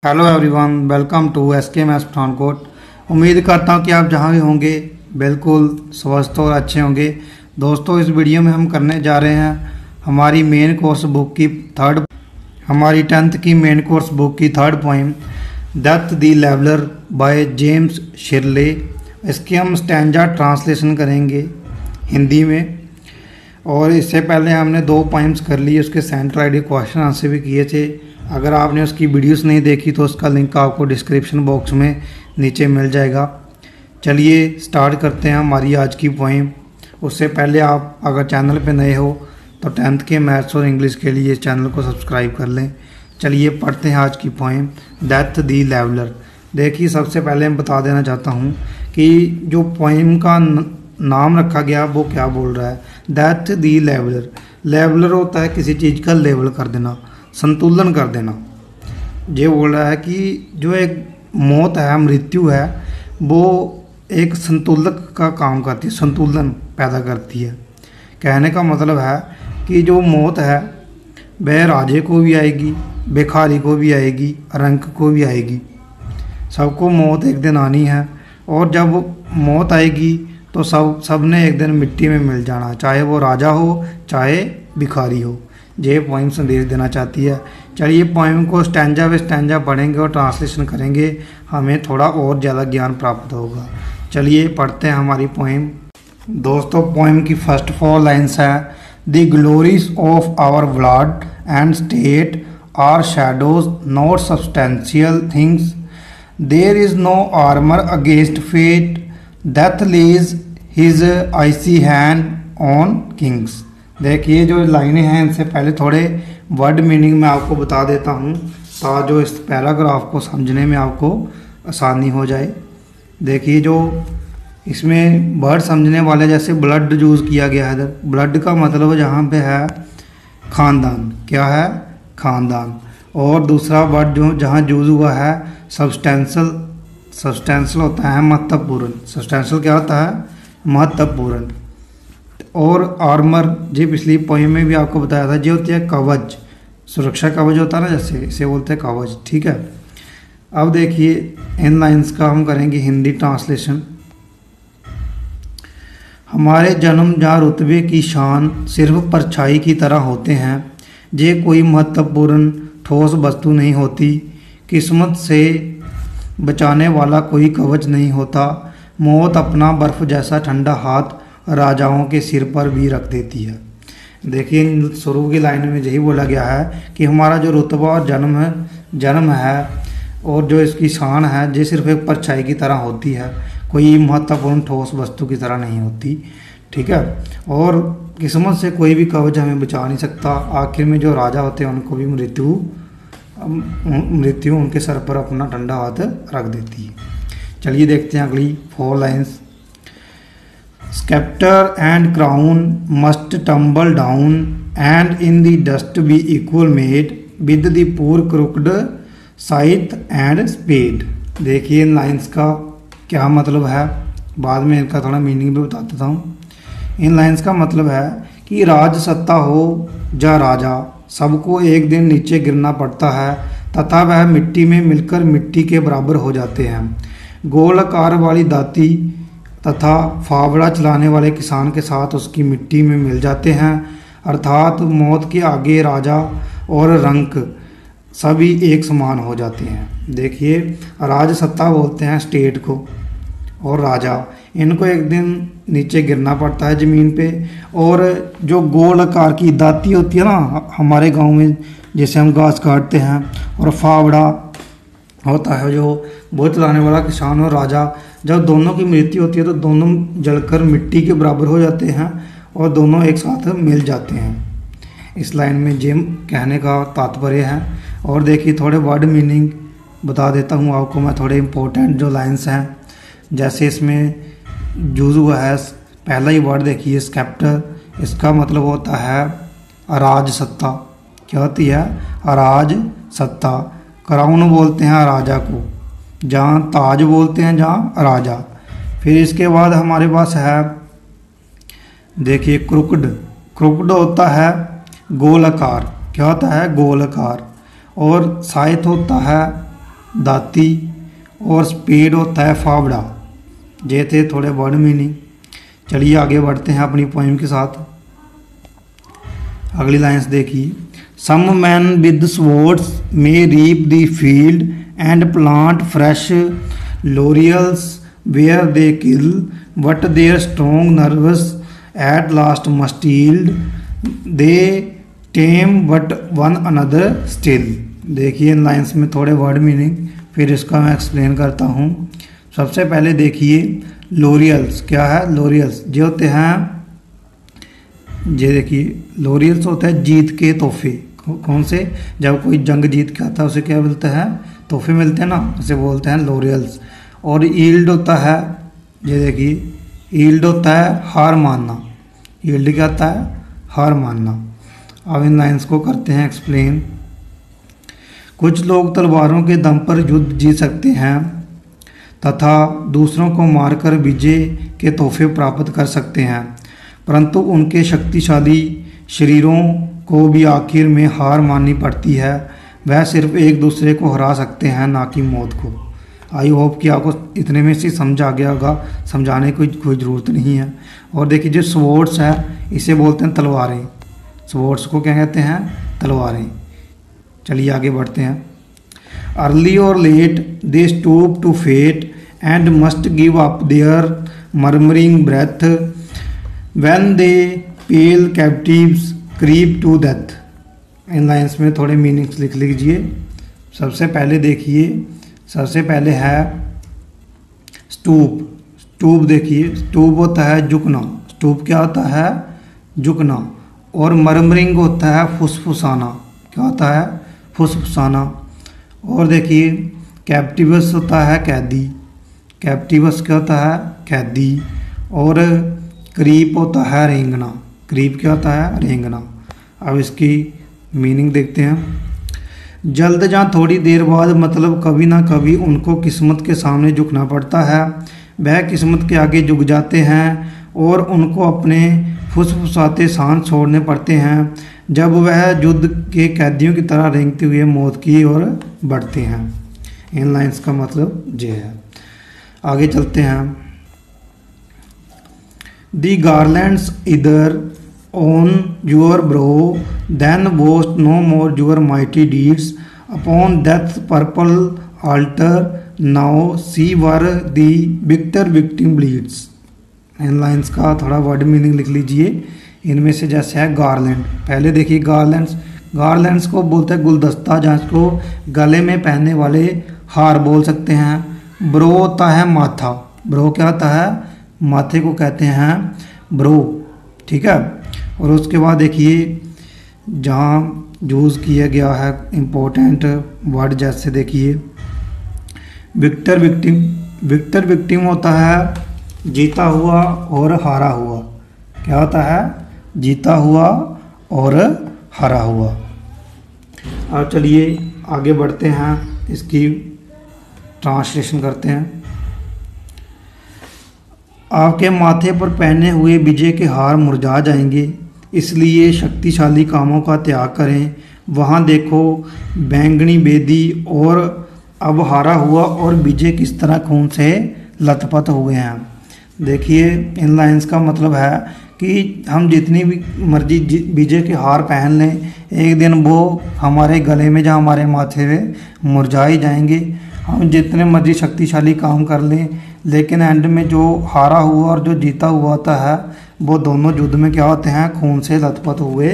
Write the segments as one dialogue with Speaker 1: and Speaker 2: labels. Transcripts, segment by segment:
Speaker 1: Hello everyone, welcome to SKMS Pathankot. उम्मीद करता हूं कि आप जहां भी होंगे बिल्कुल स्वस्थ और अच्छे होंगे। दोस्तों, इस वीडियो में हम करने जा रहे हैं हमारी मेन कोर्स बुक की हमारी 10th की मेन कोर्स बुक की third poem death the leveller by James शिरले। इसकी हम स्टैंजा ट्रांसलेशन करेंगे हिंदी में। और इससे पहले हमने 2 पोइम्स कर ली, उसके सेंटर आईडी क्वेश्चन आंसर भी किए थे। अगर आपने उसकी वीडियोस नहीं देखी तो उसका लिंक आपको डिस्क्रिप्शन बॉक्स में नीचे मिल जाएगा। चलिए स्टार्ट करते हैं हमारी आज की पोइम। उससे पहले आप अगर चैनल पे नए हो तो 10th के मैथ्स और इंग्लिश के लिए इस चैनल को सब्सक्राइब कर लें। चलिए पढ़ते हैं आज की पोइम डेथ द लेवलर। देखिए, सबसे पहले मैं बता देना चाहता हूँ कि जो पोइम का नाम रखा गया वो क्या बोल रहा है। Death the leveller. लेवलर होता है किसी चीज़ का लेवल कर देना, संतुलन कर देना। ये बोल रहा है कि जो एक मौत है, मृत्यु है, वो एक संतुलक का काम करती है, संतुलन पैदा करती है। कहने का मतलब है कि जो मौत है वह राजे को भी आएगी, भिखारी को भी आएगी, रंक को भी आएगी। सबको मौत एक दिन आनी है। और जब मौत आएगी तो सब ने एक दिन मिट्टी में मिल जाना, चाहे वो राजा हो चाहे भिखारी हो। ये पोइम संदेश देना चाहती है। चलिए पोइम को स्टैंजा वे स्टैंजा पढ़ेंगे और ट्रांसलेशन करेंगे, हमें थोड़ा और ज़्यादा ज्ञान प्राप्त होगा। चलिए पढ़ते हैं हमारी पोइम। दोस्तों, पोइम की फर्स्ट 4 लाइन्स है। The glories of our blood and state are shadows not substantial things. There is no armour against fate, death lays his icy hand on kings. देखिए, जो लाइनें हैं इनसे पहले थोड़े वर्ड मीनिंग में आपको बता देता हूँ ताकि जो इस पैराग्राफ को समझने में आपको आसानी हो जाए। देखिए, जो इसमें वर्ड समझने वाले जैसे ब्लड यूज़ किया गया है। इधर ब्लड का मतलब जहाँ पे है ख़ानदान। क्या है? ख़ानदान। और दूसरा वर्ड जो जहाँ यूज़ हुआ है सब्सटेंशियल। सब्सटेंशियल होता है महत्वपूर्ण। सब्सटेंशियल क्या होता है? महत्वपूर्ण। और आर्मर, जी पिछली पोइम में भी आपको बताया था, जो होती है कवच, सुरक्षा कवच होता है ना, जैसे इसे बोलते हैं कवच। ठीक है। अब देखिए इन लाइंस का हम करेंगे हिंदी ट्रांसलेशन। हमारे जन्म जहाँ रुतबे की शान सिर्फ परछाई की तरह होते हैं। ये कोई महत्वपूर्ण ठोस वस्तु नहीं होती। किस्मत से बचाने वाला कोई कवच नहीं होता। मौत अपना बर्फ जैसा ठंडा हाथ राजाओं के सिर पर भी रख देती है। देखिए, शुरू की लाइन में यही बोला गया है कि हमारा जो रुतबा और जन्म है और जो इसकी शान है ये सिर्फ एक परछाई की तरह होती है, कोई महत्वपूर्ण ठोस वस्तु की तरह नहीं होती। ठीक है। और किस्मत से कोई भी कवच हमें बचा नहीं सकता। आखिर में जो राजा होते हैं उनको भी मृत्यु उनके सर पर अपना ठंडा हाथ रख देती है। चलिए देखते हैं अगली 4 lines. Scepter and crown must tumble down, and in the dust be equal made with the poor crooked scythe and spade। देखिए इन लाइन्स का क्या मतलब है, बाद में इनका थोड़ा मीनिंग भी बता देता हूँ। इन लाइन्स का मतलब है कि राज सत्ता हो या राजा, सबको एक दिन नीचे गिरना पड़ता है तथा वह मिट्टी में मिलकर मिट्टी के बराबर हो जाते हैं। गोल आकार वाली दाती तथा फावड़ा चलाने वाले किसान के साथ उसकी मिट्टी में मिल जाते हैं। अर्थात मौत के आगे राजा और रंक सभी एक समान हो जाते हैं। देखिए, राज सत्ता बोलते हैं स्टेट को, और राजा, इनको एक दिन नीचे गिरना पड़ता है ज़मीन पे। और जो गोल आकार की दाती होती है ना, हमारे गांव में जैसे हम घास काटते हैं, और फावड़ा होता है जो वो चलाने वाला किसान और राजा, जब दोनों की मृत्यु होती है तो दोनों जलकर मिट्टी के बराबर हो जाते हैं और दोनों एक साथ मिल जाते हैं। इस लाइन में जिम कहने का तात्पर्य है। और देखिए थोड़े वर्ड मीनिंग बता देता हूँ आपको मैं, थोड़े इम्पोर्टेंट जो लाइन्स हैं। जैसे इसमें यूज हुआ है पहला ही वर्ड, देखिए स्केप्टर। इसका मतलब होता है अराज सत्ता। क्या होती है? अराज सत्ता। क्राउन बोलते हैं राजा को, जहाँ ताज बोलते हैं जहाँ राजा। फिर इसके बाद हमारे पास है, देखिए क्रुकड। क्रुकड होता है गोल आकार। क्या होता है? गोल आकार। और साइथ होता है दाती, और स्पेड होता है फावड़ा। ये थे थोड़े वर्ड मीनिंग। चलिए आगे बढ़ते हैं अपनी पोइम के साथ। अगली लाइन्स देखिए। Some man with swords may reap the field and plant fresh laurels where they kill, but their strong nerves at last must yield, they tame but one another still. देखिए इन lines में थोड़े word meaning, फिर इसका मैं explain करता हूँ। सबसे पहले देखिए लॉरियल्स क्या है। लॉरियल्स जो होते हैं, ये देखिए लॉरियल्स होता है जीत के तोहफे। कौन से? जब कोई जंग जीत के आता है उसे क्या मिलता है? तोहफे मिलते हैं ना, उसे बोलते हैं लॉरियल्स। और ईल्ड होता है, ये देखिए ईल्ड होता है हार मानना। ईल्ड क्या होता है? हार मानना। अब इन लाइन्स को करते हैं एक्सप्लेन। कुछ लोग तलवारों के दम पर युद्ध जीत सकते हैं तथा दूसरों को मारकर विजय के तोहफे प्राप्त कर सकते हैं, परंतु उनके शक्तिशाली शरीरों को भी आखिर में हार माननी पड़ती है। वह सिर्फ एक दूसरे को हरा सकते हैं, ना कि मौत को। आई होप कि आपको इतने में से समझ आ गया होगा, समझाने की कोई ज़रूरत नहीं है। और देखिए जो स्वॉर्ड्स है इसे बोलते हैं तलवारें। स्वॉर्ड्स को क्या कहते हैं? तलवारें। चलिए आगे बढ़ते हैं। अर्ली और late they stoop to fate and must give up their murmuring breath, when they pale captives creep to death. इन लाइन्स में थोड़े मीनिंग्स लिख लीजिए। सबसे पहले देखिए, सबसे पहले है स्टूप। स्टूप देखिए, स्टूप होता है झुकना। स्टूप क्या होता है? झुकना। और मर्मरिंग होता है फुसफुसाना। क्या होता है? फुसफुसाना। और देखिए कैप्टिवस होता है कैदी। कैप्टिवस क्या होता है? कैदी। और क्रीप होता है रेंगना। क्रीप क्या होता है? रेंगना। अब इसकी मीनिंग देखते हैं। जल्द या थोड़ी देर बाद मतलब कभी ना कभी उनको किस्मत के सामने झुकना पड़ता है। वह किस्मत के आगे झुक जाते हैं और उनको अपने फुसफुसाते सांस छोड़ने पड़ते हैं जब वह युद्ध के कैदियों की तरह रेंगते हुए मौत की ओर बढ़ते हैं। इन लाइन्स का मतलब ये है। आगे चलते हैं। The garlands either on your brow, then boast no more your mighty deeds. Upon death's purple altar, now see where the victor victim bleeds. In lines का थोड़ा वर्ड मीनिंग लिख लीजिए। इनमें से जैसे है गार्लैंड। पहले देखिए गार्लैंड्स। गार्लैंड्स को बोलते हैं गुलदस्ता, जहाँ को गले में पहनने वाले हार बोल सकते हैं। ब्रो होता है माथा। ब्रो क्या होता है? माथे को कहते हैं ब्रो। ठीक है। और उसके बाद देखिए जहाँ यूज़ किया गया है इम्पोर्टेंट वर्ड, जैसे देखिए विक्टर विक्टिम। विक्टर विक्टिम होता है जीता हुआ और हारा हुआ। क्या होता है? जीता हुआ और हारा हुआ। अब चलिए आगे बढ़ते हैं, इसकी ट्रांसलेशन करते हैं। आपके माथे पर पहने हुए विजय के हार मुरझा जाएंगे, इसलिए शक्तिशाली कामों का त्याग करें। वहाँ देखो बैंगनी बेदी, और अब हारा हुआ और विजय किस तरह खून से लथपथ हुए हैं। देखिए इन लाइन्स का मतलब है कि हम जितनी भी मर्जी विजय के हार पहन लें, एक दिन वो हमारे गले में, जहाँ हमारे माथे में मुरझा ही जाएंगे। हम जितने मर्जी शक्तिशाली काम कर लें, लेकिन एंड में जो हारा हुआ और जो जीता हुआ होता है वो दोनों युद्ध में क्या होते हैं? खून से लथपथ हुए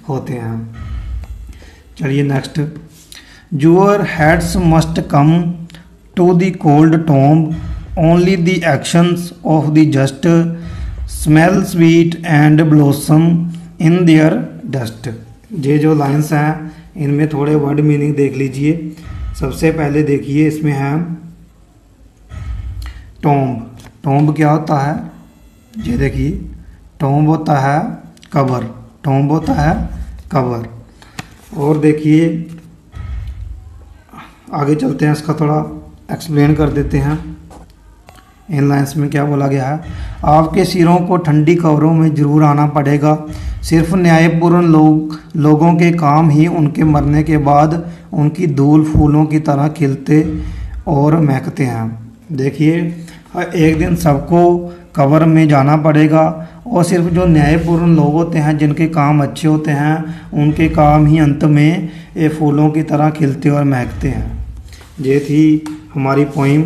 Speaker 1: होते हैं। चलिए next. Your heads must come to the cold tomb, only the actions of the just smell sweet and blossom in their dust. ये जो लाइन्स हैं इनमें थोड़े वर्ड मीनिंग देख लीजिए। सबसे पहले देखिए इसमें है टॉम्ब। टॉम्ब क्या होता है? ये देखिए टॉम्ब होता है कबर। टॉम्ब होता है कबर। और देखिए आगे चलते हैं, इसका थोड़ा एक्सप्लेन कर देते हैं। इन लाइन्स में क्या बोला गया है? आपके सिरों को ठंडी कब्रों में जरूर आना पड़ेगा। सिर्फ न्यायपूर्ण लोगों के काम ही उनके मरने के बाद उनकी धूल फूलों की तरह खिलते और महकते हैं। देखिए, एक दिन सबको कब्र में जाना पड़ेगा और सिर्फ जो न्यायपूर्ण लोग होते हैं, जिनके काम अच्छे होते हैं, उनके काम ही अंत में ये फूलों की तरह खिलते और महकते हैं। ये थी हमारी पोइम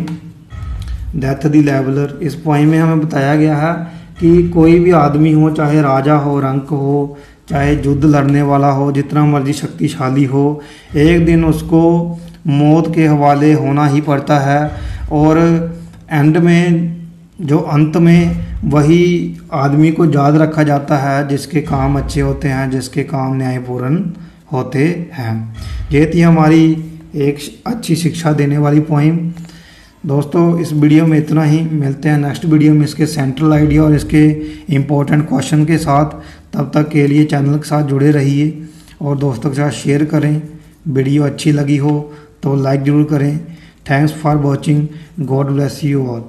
Speaker 1: डेथ द लेवलर। इस पोइम में हमें बताया गया है कि कोई भी आदमी हो, चाहे राजा हो, रंक हो, चाहे युद्ध लड़ने वाला हो, जितना मर्जी शक्तिशाली हो, एक दिन उसको मौत के हवाले होना ही पड़ता है। और एंड में, जो अंत में, वही आदमी को याद रखा जाता है जिसके काम अच्छे होते हैं, जिसके काम न्यायपूर्ण होते हैं। ये थी हमारी एक अच्छी शिक्षा देने वाली पोइम। दोस्तों, इस वीडियो में इतना ही। मिलते हैं नेक्स्ट वीडियो में इसके सेंट्रल आइडिया और इसके इम्पोर्टेंट क्वेश्चन के साथ। तब तक के लिए चैनल के साथ जुड़े रहिए और दोस्तों के साथ शेयर करें। वीडियो अच्छी लगी हो तो लाइक ज़रूर करें। Thanks for watching. God bless you all.